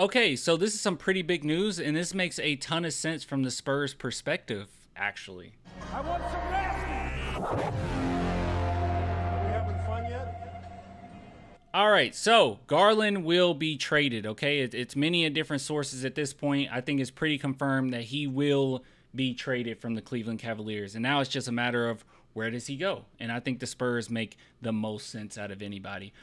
Okay, so this is some pretty big news, and this makes a ton of sense from the Spurs' perspective, actually. I want some nasty. Are we having fun yet? All right, so Garland will be traded, okay? It's many different sources at this point. I think it's pretty confirmed that he will be traded from the Cleveland Cavaliers. And now it's just a matter of where does he go? And I think the Spurs make the most sense out of anybody.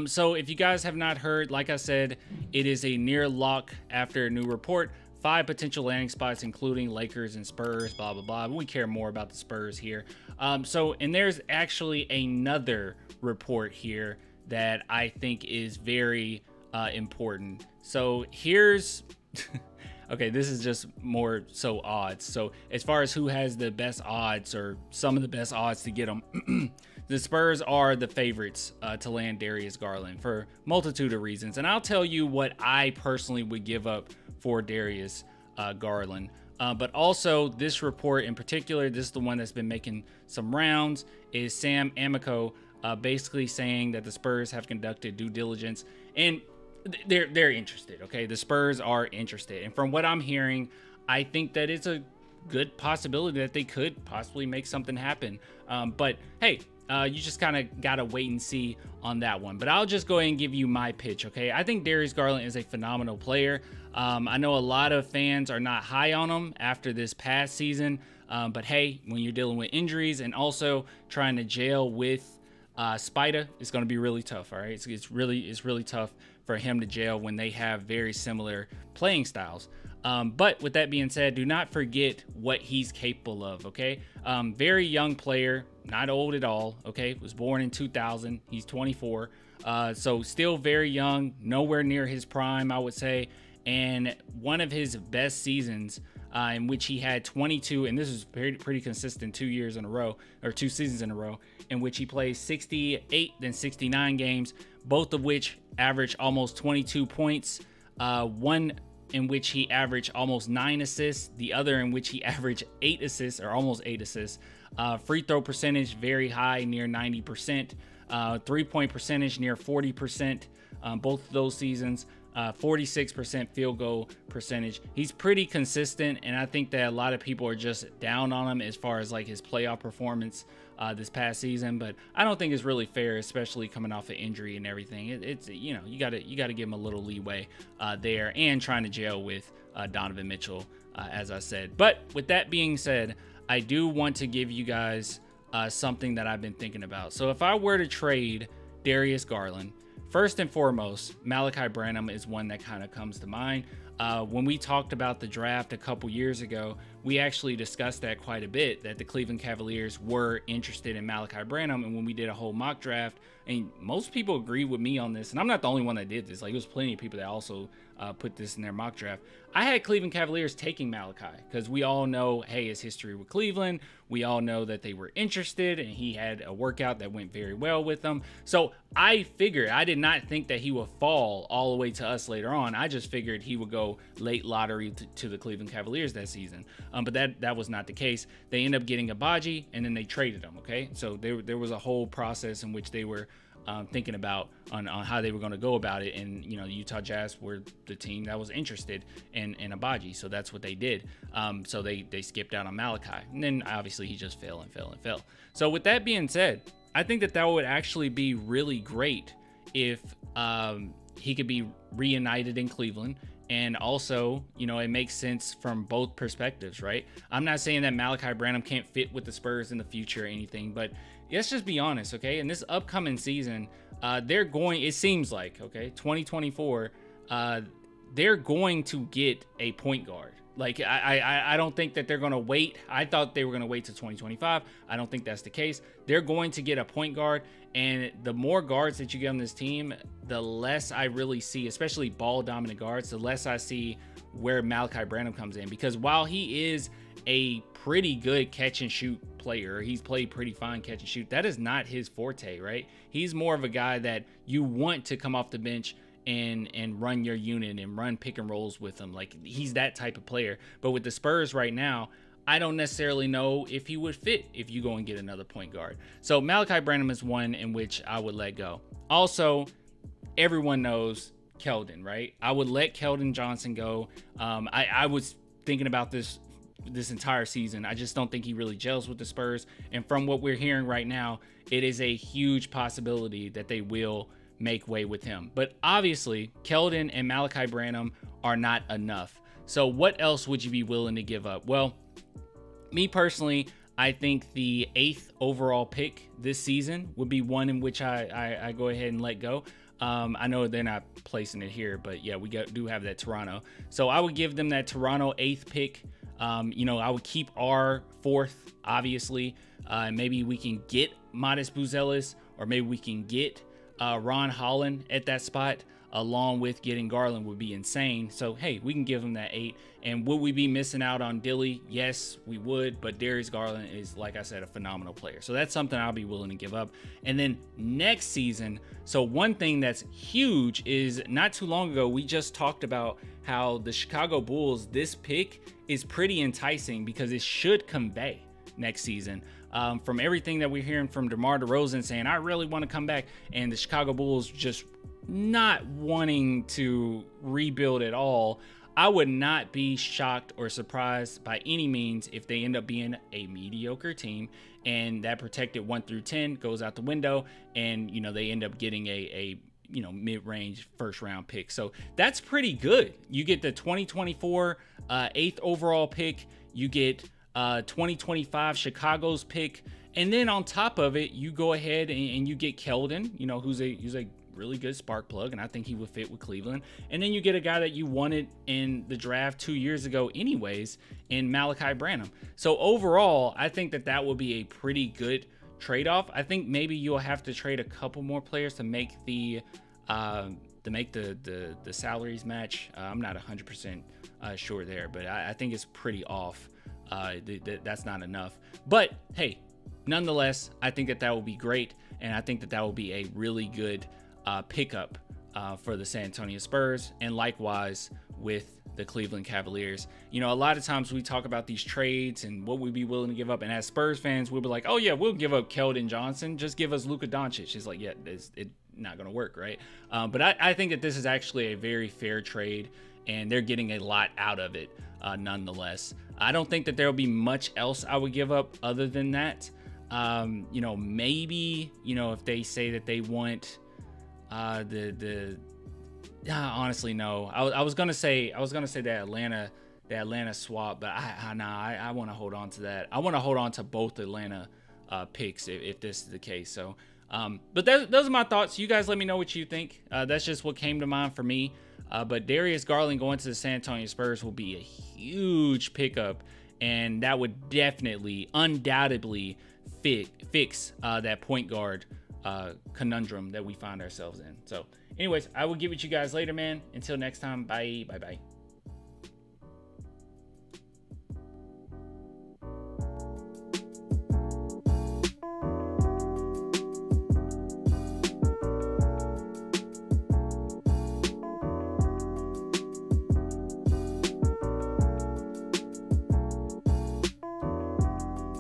So if you guys have not heard, like I said, it is a near lock after a new report. 5 potential landing spots, including Lakers and Spurs, blah, blah, blah. But we care more about the Spurs here. And there's actually another report here that I think is very important. So here's... Okay, this is just more so odds. So as far as who has the best odds or some of the best odds to get them, the Spurs are the favorites to land Darius Garland for multitude of reasons. And I'll tell you what I personally would give up for Darius Garland. But also this report in particular, this is the one that's been making some rounds, is Sam Amico basically saying that the Spurs have conducted due diligence and they're interested. Okay, the Spurs are interested, and from what I'm hearing, I think that it's a good possibility that they could possibly make something happen. But hey, you just kind of gotta wait and see on that one. But I'll just go ahead and give you my pitch. Okay, I think Darius Garland is a phenomenal player. I know a lot of fans are not high on him after this past season, but hey, when you're dealing with injuries and also trying to gel with Spida, it's going to be really tough. All right, it's really tough for him to gel when they have very similar playing styles. But with that being said, do not forget what he's capable of. Okay, very young player, not old at all. Okay, was born in 2000. He's 24, so still very young, nowhere near his prime, I would say. And one of his best seasons, in which he had 22, and this is pretty consistent 2 years in a row, or 2 seasons in a row, in which he plays 68 then 69 games, both of which average almost 22 points. One in which he averaged almost 9 assists, the other in which he averaged 8 assists, or almost 8 assists. Free throw percentage very high, near 90%. 3-point percentage near 40%. Both of those seasons. 46% field goal percentage. He's pretty consistent, and I think that a lot of people are just down on him as far as like his playoff performance this past season. But I don't think it's really fair, especially coming off an injury and everything. It's you know, you gotta give him a little leeway there, and trying to gel with Donovan Mitchell, as I said. But with that being said, I do want to give you guys something that I've been thinking about. So if I were to trade Darius Garland, first and foremost, Malachi Branham is one that kind of comes to mind. When we talked about the draft a couple years ago, we actually discussed that quite a bit, that the Cleveland Cavaliers were interested in Malachi Branham. And when we did a whole mock draft, and most people agree with me on this, and I'm not the only one that did this. Like, there was plenty of people that also put this in their mock draft. I had Cleveland Cavaliers taking Malachi because we all know, hey, his history with Cleveland. We all know that they were interested, and he had a workout that went very well with them. So I figured, I did not think that he would fall all the way to us later on. I just figured he would go late lottery to the Cleveland Cavaliers that season. But that was not the case. They ended up getting Agbaji, and then they traded him. Okay, so there was a whole process in which they were thinking about on how they were going to go about it. And, you know, the Utah Jazz were the team that was interested in Agbaji. So that's what they did. So they skipped out on Malachi. And then obviously he just fell. So with that being said, I think that would actually be really great if he could be reunited in Cleveland. And also, you know, it makes sense from both perspectives, right? I'm not saying that Malachi Branham can't fit with the Spurs in the future or anything, but let's just be honest, okay? In this upcoming season, they're going, it seems like, okay, 2024, they're going to get a point guard. Like, I don't think that they're going to wait. I thought they were going to wait till 2025. I don't think that's the case. They're going to get a point guard, and the more guards that you get on this team, the less I really see, especially ball-dominant guards, the less I see where Malachi Branham comes in. Because while he is a pretty good catch-and-shoot player, he's played pretty fine catch-and-shoot, that is not his forte, right? He's more of a guy that you want to come off the bench and run your unit and run pick and rolls with him. Like, he's that type of player. But with the Spurs right now, I don't necessarily know if he would fit if you go and get another point guard. So Malachi Branham is one in which I would let go. Also, everyone knows Keldon, right? I would let Keldon Johnson go. I was thinking about this entire season. I just don't think he really gels with the Spurs. And from what we're hearing right now, it is a huge possibility that they will make way with him. But obviously, Keldon and Malachi Branham are not enough. So what else would you be willing to give up? Well, me personally, I think the 8th overall pick this season would be one in which I go ahead and let go. I know they're not placing it here, but yeah, we do have that Toronto. So I would give them that Toronto 8th pick. You know, I would keep our 4th, obviously. Maybe we can get Modest Buzelis, or maybe we can get Ron Holland at that spot, along with getting Garland would be insane. So, hey, we can give him that 8. And would we be missing out on Dilly? Yes, we would. But Darius Garland is, like I said, a phenomenal player. So that's something I'll be willing to give up. And then next season, so one thing that's huge is not too long ago, we just talked about how the Chicago Bulls, this pick is pretty enticing because it should convey next season. From everything that we're hearing from DeMar DeRozan saying, I really want to come back, and the Chicago Bulls just not wanting to rebuild at all, I would not be shocked or surprised by any means if they end up being a mediocre team and that protected 1 through 10 goes out the window, and you know they end up getting a you know mid-range first round pick. So that's pretty good. You get the 2024 8th overall pick, you get 2025 Chicago's pick, and then on top of it you go ahead and you get Keldon, you know, who's a really good spark plug, and I think he would fit with Cleveland. And then you get a guy that you wanted in the draft 2 years ago anyways, in Malachi Branham. So overall, I think that would be a pretty good trade-off. I think maybe you'll have to trade a couple more players to make the salaries match. I'm not 100% sure there, but I think it's pretty off. That's not enough. But hey, nonetheless, I think that will be great, and I think that will be a really good pickup for the San Antonio Spurs, and likewise with the Cleveland Cavaliers. You know, a lot of times we talk about these trades and what we'd be willing to give up, and as Spurs fans, we'll be like, oh yeah, we'll give up Keldon Johnson, just give us Luka Doncic. It's like, yeah, it's not going to work, right? But I think that this is actually a very fair trade, and they're getting a lot out of it nonetheless. I don't think that there will be much else I would give up other than that. You know, maybe, you know, if they say that they want honestly, no. I was gonna say the Atlanta swap, but I want to hold on to that. I want to hold on to both Atlanta picks if this is the case. So, but those are my thoughts. You guys let me know what you think. That's just what came to mind for me. But Darius Garland going to the San Antonio Spurs will be a huge pickup, and that would definitely, undoubtedly fix that point guard conundrum that we find ourselves in. So anyways, I will get with you guys later, man. Until next time, bye.